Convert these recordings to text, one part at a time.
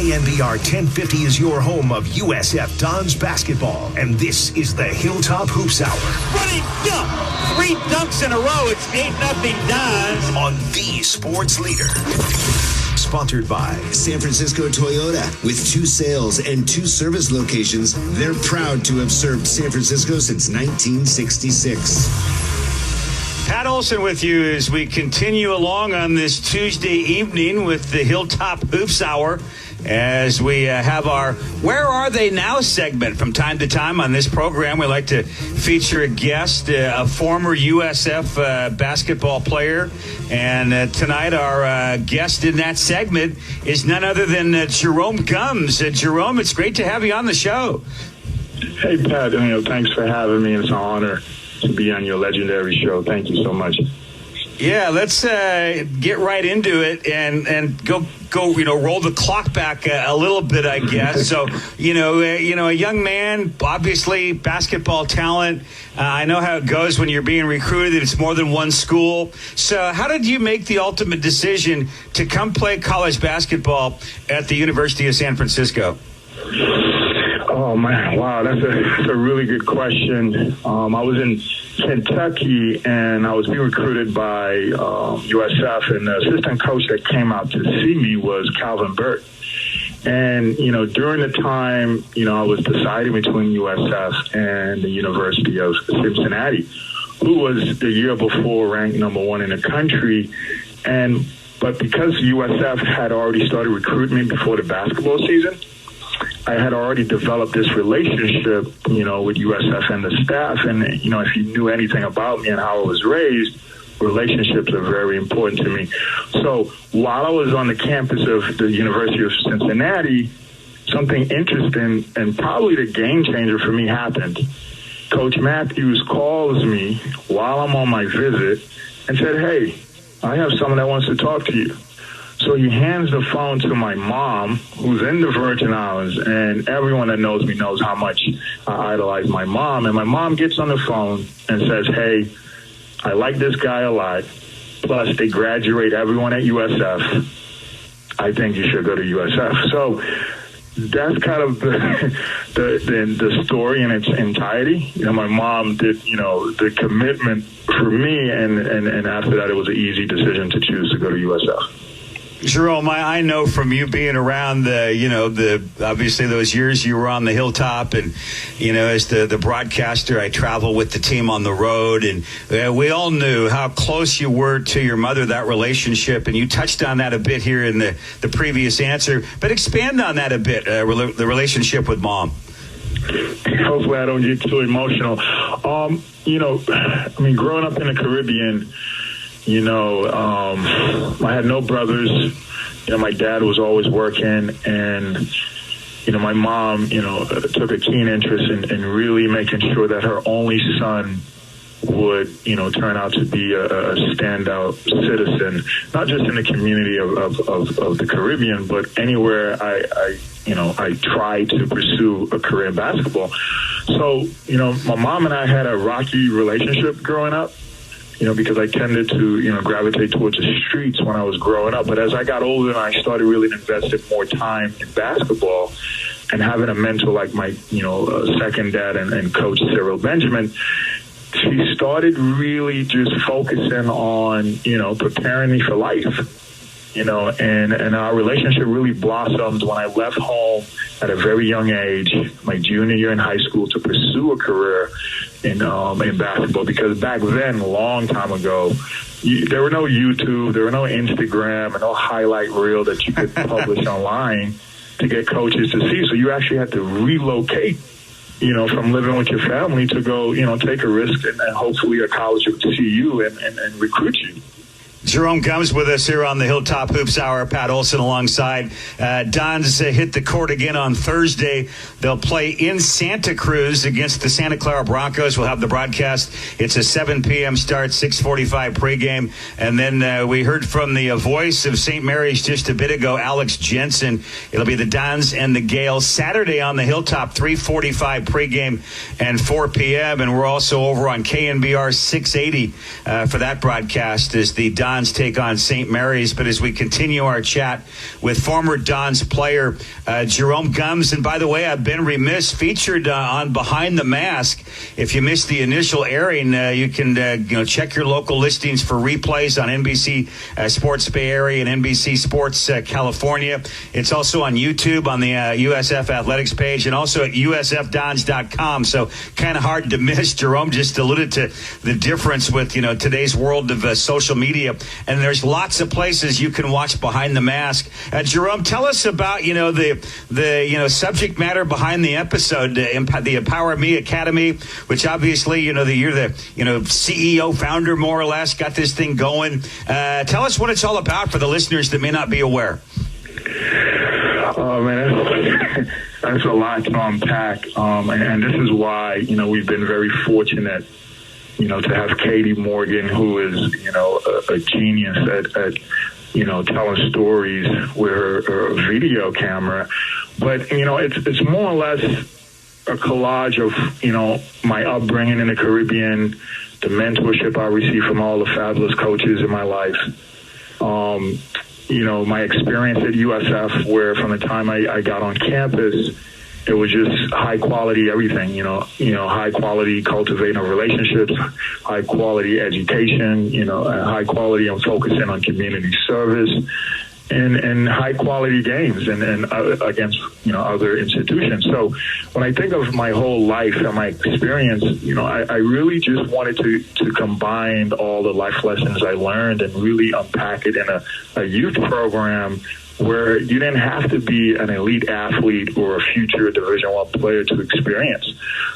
KNBR 1050 is your home of USF Dons basketball, and this is the Hilltop Hoops Hour. Running dunk! 3 dunks in a row. It's 8-0 Dons. On the sports leader. Sponsored by San Francisco Toyota. With 2 sales and 2 service locations, they're proud to have served San Francisco since 1966. Pat Olson with you as we continue along on this Tuesday evening with the Hilltop Hoops Hour, as we have our Where Are They Now segment. From time to time on this program, we like to feature a guest, a former USF basketball player. And tonight our guest in that segment is none other than Jerome Gumbs. Jerome, it's great to have you on the show. Hey, Pat, thanks for having me. It's an honor to be on your legendary show. Thank you so much. Yeah, let's get right into it and go. Roll the clock back a little bit, I guess. So, a young man, obviously basketball talent. I know how it goes when you're being recruited. It's more than one school. So, how did you make the ultimate decision to come play college basketball at the University of San Francisco? Oh, man. Wow, that's a really good question. I was in Kentucky, and I was being recruited by USF, and the assistant coach that came out to see me was Calvin Burt. And, during the time, I was deciding between USF and the University of Cincinnati, who was the year before ranked number 1 in the country. But because USF had already started recruiting me before the basketball season, I had already developed this relationship, with USF and the staff. And, if you knew anything about me and how I was raised, relationships are very important to me. So while I was on the campus of the University of Cincinnati, something interesting and probably the game changer for me happened. Coach Matthews calls me while I'm on my visit and said, "Hey, I have someone that wants to talk to you." So he hands the phone to my mom, who's in the Virgin Islands, and everyone that knows me knows how much I idolize my mom. And my mom gets on the phone and says, "Hey, I like this guy a lot. Plus, they graduate everyone at USF. I think you should go to USF." So that's kind of the story in its entirety. My mom did, the commitment for me, and after that, it was an easy decision to choose to go to USF. Jerome, I know from you being around the obviously those years you were on the Hilltop, and as the broadcaster, I travel with the team on the road, and we all knew how close you were to your mother, that relationship, and you touched on that a bit here in the previous answer, but expand on that a bit, the relationship with Mom. Hopefully I don't get too emotional. Growing up in the Caribbean, I had no brothers. My dad was always working, and, my mom, took a keen interest in really making sure that her only son would, turn out to be a standout citizen, not just in the community of the Caribbean, but anywhere I tried to pursue a career in basketball. So, my mom and I had a rocky relationship growing up. Because I tended to, gravitate towards the streets when I was growing up. But as I got older and I started really investing more time in basketball and having a mentor like my, second dad and Coach Cyril Benjamin, she started really just focusing on, preparing me for life. And our relationship really blossomed when I left home at a very young age, my junior year in high school, to pursue a career in basketball. Because back then, a long time ago, there were no YouTube, there were no Instagram, and no highlight reel that you could publish online to get coaches to see. So you actually had to relocate, from living with your family to go, take a risk, and hopefully a college would see you and recruit you. Jerome Gumbs with us here on the Hilltop Hoops Hour. Pat Olson alongside. Dons hit the court again on Thursday. They'll play in Santa Cruz against the Santa Clara Broncos. We'll have the broadcast. It's a 7 p.m. start, 6:45 pregame. And then we heard from the voice of St. Mary's just a bit ago, Alex Jensen. It'll be the Dons and the Gales Saturday on the Hilltop, 3:45 pregame and 4 p.m. And we're also over on KNBR 680 for that broadcast as the Dons Dons take on St. Mary's. But as we continue our chat with former Dons player Jerome Gumbs, and by the way, I've been remiss, featured on Behind the Mask. If you missed the initial airing, you can check your local listings for replays on NBC Sports Bay Area and NBC Sports California. It's also on YouTube on the USF Athletics page, and also at usfdons.com. So kind of hard to miss. Jerome just alluded to the difference with today's world of social media, and there's lots of places you can watch Behind the Mask. Jerome, tell us about the subject matter behind the episode, the Empower Me Academy, which obviously you're the CEO, founder, more or less, got this thing going. Tell us what it's all about for the listeners that may not be aware. Oh man, that's a lot to unpack, and this is why we've been very fortunate, to have Katie Morgan, who is a genius at telling stories with her video camera. But it's more or less a collage of my upbringing in the Caribbean, the mentorship I received from all the fabulous coaches in my life. My experience at USF, where from the time I got on campus, it was just high quality everything, high quality cultivating relationships, high quality education, high quality and focusing on community service, and high quality games and against other institutions. So when I think of my whole life and my experience, I really just wanted to combine all the life lessons I learned and really unpack it in a youth program where you didn't have to be an elite athlete or a future Division I player to experience.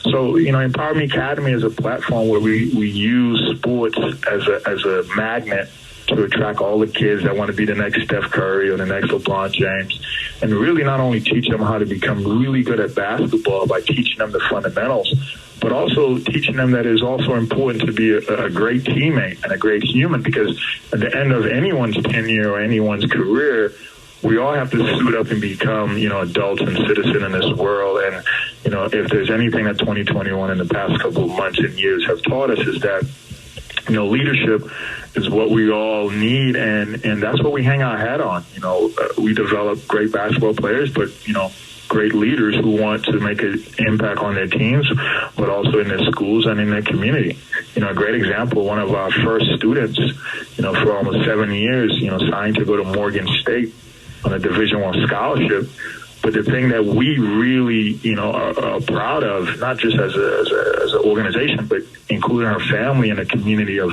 So, Empower Me Academy is a platform where we use sports as a magnet to attract all the kids that want to be the next Steph Curry or the next LeBron James, and really not only teach them how to become really good at basketball by teaching them the fundamentals, but also teaching them that it's also important to be a great teammate and a great human, because at the end of anyone's tenure or anyone's career, we all have to suit up and become, adults and citizens in this world. And, if there's anything that 2021 in the past couple of months and years have taught us is that, leadership is what we all need. And that's what we hang our hat on. We develop great basketball players, but, great leaders who want to make an impact on their teams, but also in their schools and in their community. A great example, one of our first students, for almost 7 years, signed to go to Morgan State on a Division I scholarship. But the thing that we really, are proud of, not just as an organization, but including our family and a community of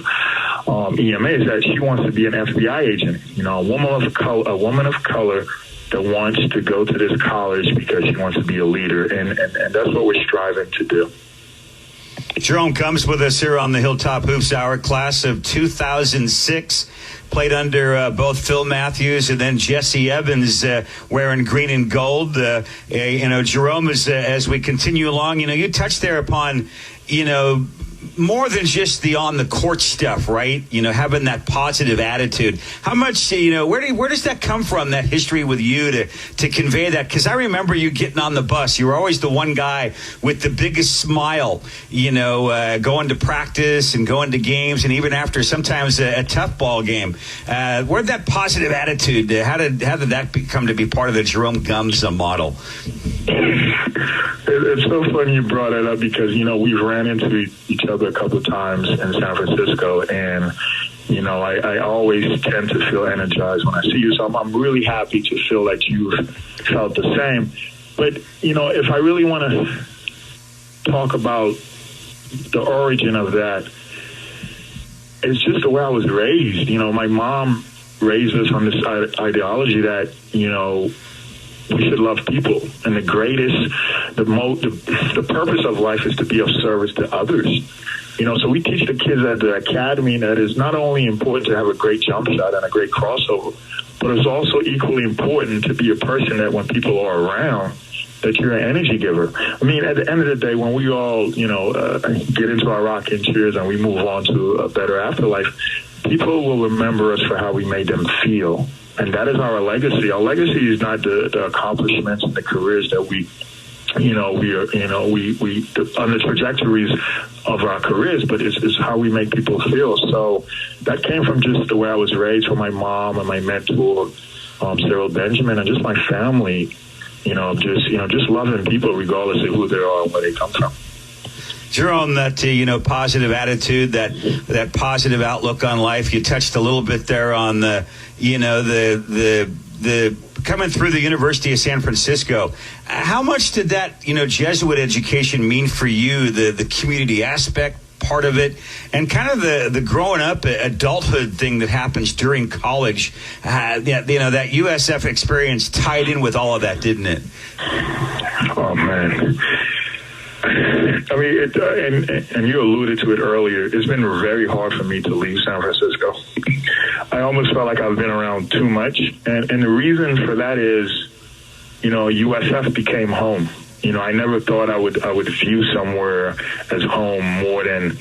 EMA, is that she wants to be an FBI agent. A woman of color that wants to go to this college because she wants to be a leader, and that's what we're striving to do. Jerome Gumbs with us here on the Hilltop Hoops Hour, class of 2006. Played under both Phil Matthews and then Jesse Evans, wearing green and gold. Jerome, as we continue along, you touched there upon, more than just the on the court stuff, right? Having that positive attitude. How much, where does that come from, that history with you to convey that? Because I remember you getting on the bus. You were always the one guy with the biggest smile, going to practice and going to games, and even after sometimes a tough ball game. Where'd that positive attitude, how did that come to be part of the Jerome Gumbs model? It's so funny you brought it up because, we've ran into each other a couple of times in San Francisco, and, I always tend to feel energized when I see you. So I'm really happy to feel that you've felt the same. But, if I really want to talk about the origin of that, it's just the way I was raised. My mom raised us on this ideology that, we should love people, and the purpose of life is to be of service to others. So we teach the kids at the academy that it's not only important to have a great jump shot and a great crossover, but it's also equally important to be a person that when people are around, that you're an energy giver. I mean, at the end of the day, when we all, get into our rocking chairs and we move on to a better afterlife, people will remember us for how we made them feel. And that is our legacy. Our legacy is not the accomplishments and the careers that we we are, we on the trajectories of our careers, but it's how we make people feel. So that came from just the way I was raised, from my mom and my mentor, Cyril Benjamin, and just my family, just loving people regardless of who they are and where they come from. Jerome, that positive attitude, that positive outlook on life. You touched a little bit there on the coming through the University of San Francisco. How much did that Jesuit education mean for you? The community aspect part of it, and kind of the growing up adulthood thing that happens during college. That USF experience tied in with all of that, didn't it? Oh man. I mean, and you alluded to it earlier, it's been very hard for me to leave San Francisco. I almost felt like I've been around too much. And the reason for that is, USF became home. I never thought I would view somewhere as home more than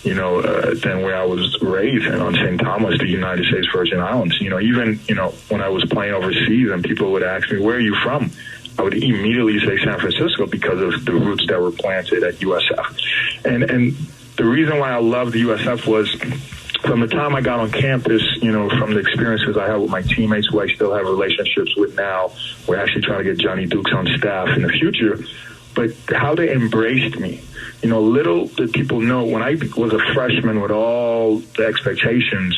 where I was raised on St. Thomas, the United States Virgin Islands. Even when I was playing overseas and people would ask me, where are you from? I would immediately say San Francisco because of the roots that were planted at USF. And the reason why I loved the USF was from the time I got on campus, from the experiences I had with my teammates who I still have relationships with now. We're actually trying to get Johnny Dukes on staff in the future. But how they embraced me. Little did people know when I was a freshman with all the expectations,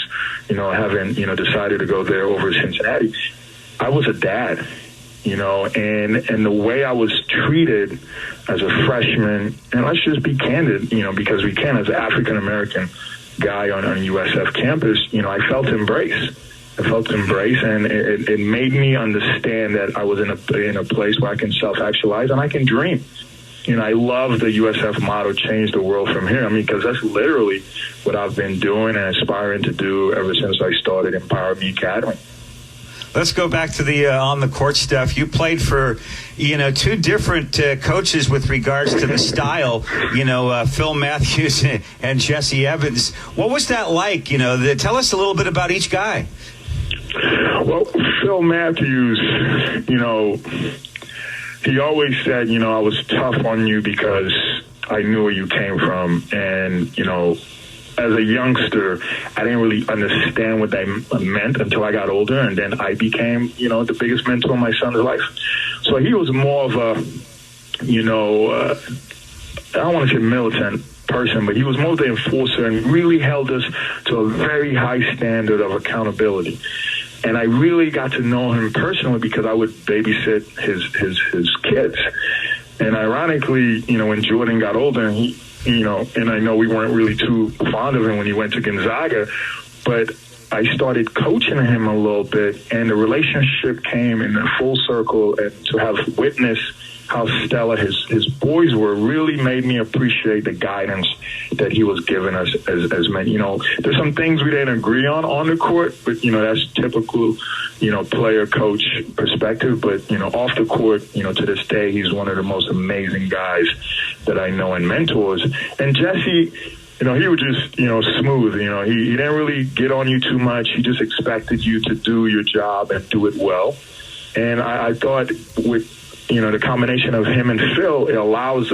having, decided to go there over Cincinnati, I was a dad. And the way I was treated as a freshman, and let's just be candid, because we can, as an African-American guy on USF campus, I felt embraced. And it made me understand that I was in a place where I can self-actualize and I can dream. I love the USF motto, change the world from here. I mean, because that's literally what I've been doing and aspiring to do ever since I started Empower Me Academy. Let's go back to the on-the-court stuff. You played for, two different coaches with regards to the style, Phil Matthews and Jesse Evans. What was that like? Tell us a little bit about each guy. Well, Phil Matthews, he always said, I was tough on you because I knew where you came from. And, as a youngster, I didn't really understand what that meant until I got older, and then I became, the biggest mentor in my son's life. So he was more of a, I don't want to say militant person, but he was more of the enforcer and really held us to a very high standard of accountability. And I really got to know him personally because I would babysit his kids. And ironically, when Jordan got older, and and I know we weren't really too fond of him when he went to Gonzaga, but I started coaching him a little bit, and the relationship came in a full circle. And to have witnessed how stellar his boys were really made me appreciate the guidance that he was giving us as men. There's some things we didn't agree on the court, but that's typical, player coach perspective. But off the court, to this day, he's one of the most amazing guys that I know and mentors. And Jesse, he was just, smooth. He didn't really get on you too much. He just expected you to do your job and do it well. And I thought with the combination of him and Phil, it allowed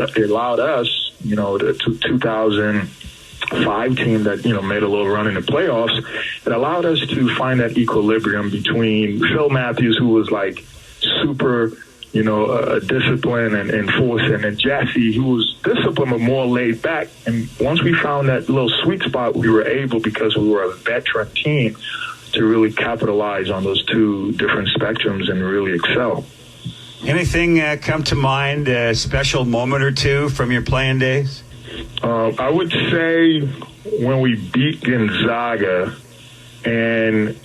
us, the 2005 team that, made a little run in the playoffs, it allowed us to find that equilibrium between Phil Matthews, who was like super, discipline and enforcing, and Jesse, who was disciplined but more laid back. And once we found that little sweet spot, we were able, because we were a veteran team, to really capitalize on those two different spectrums and really excel. Anything come to mind, a special moment or two from your playing days? I would say when we beat Gonzaga, and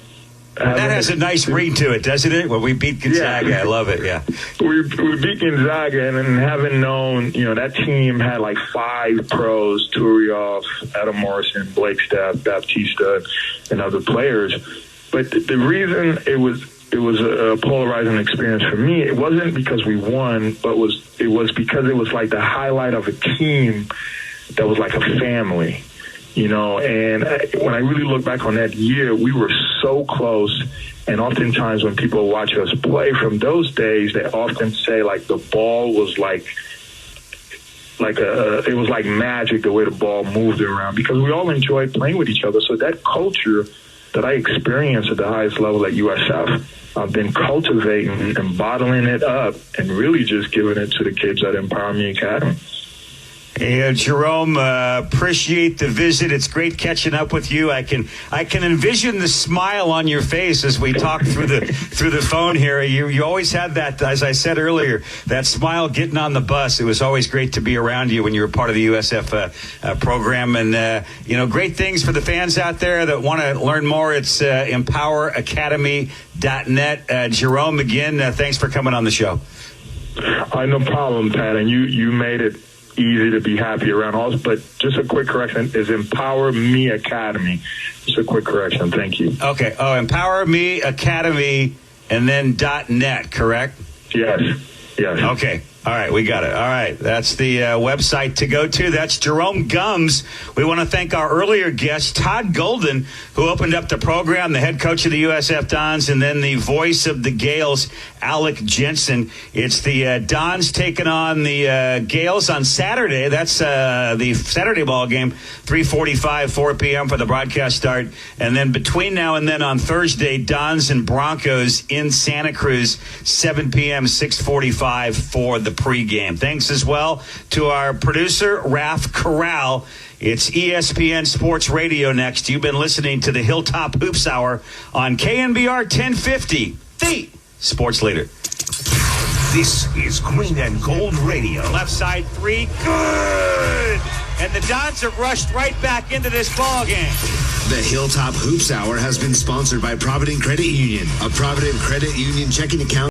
that has a nice ring to it, doesn't it? When we beat Gonzaga, yeah. I love it, yeah. We beat Gonzaga, and then having known, that team had like 5 pros, Turioff, Adam Morrison, Blake Stepp, Baptista, and other players. But the reason it was a polarizing experience for me, it wasn't because we won, but it was because it was like the highlight of a team that was like a family, And when I really look back on that year, we were so close, And oftentimes when people watch us play from those days, they often say like the ball was it was like magic the way the ball moved around, because we all enjoyed playing with each other. So that culture that I experienced at the highest level at USF, I've been cultivating and bottling it up and really just giving it to the kids at Empower Me Academy. Hey, Jerome, appreciate the visit. It's great catching up with you. I can envision the smile on your face as we talk through the phone here. You always had that, as I said earlier, that smile getting on the bus. It was always great to be around you when you were part of the USF program. And great things for the fans out there that want to learn more. It's empoweracademy.net. Jerome, again, thanks for coming on the show. No problem, Pat. And you made it easy to be happy around us, but just a quick correction is Empower Me Academy. Just a quick correction. Thank you. Okay. Oh, Empower Me Academy and then .net, correct? Yes. Okay. All right, we got it. All right, that's the website to go to. That's Jerome Gumbs. We want to thank our earlier guest, Todd Golden, who opened up the program, the head coach of the USF Dons, and then the voice of the Gales, Alec Jensen. It's the Dons taking on the Gales on Saturday. That's the Saturday ball game, 3:45, 4 p.m. for the broadcast start. And then between now and then on Thursday, Dons and Broncos in Santa Cruz, 7 p.m., 6:45 for the pregame. Thanks as well to our producer, Raf Corral. It's ESPN Sports Radio next. You've been listening to the Hilltop Hoops Hour on KNBR 1050, the sports leader. This is Green and Gold Radio. Left side three, good! And the Dons have rushed right back into this ball game. The Hilltop Hoops Hour has been sponsored by Provident Credit Union, a Provident Credit Union checking account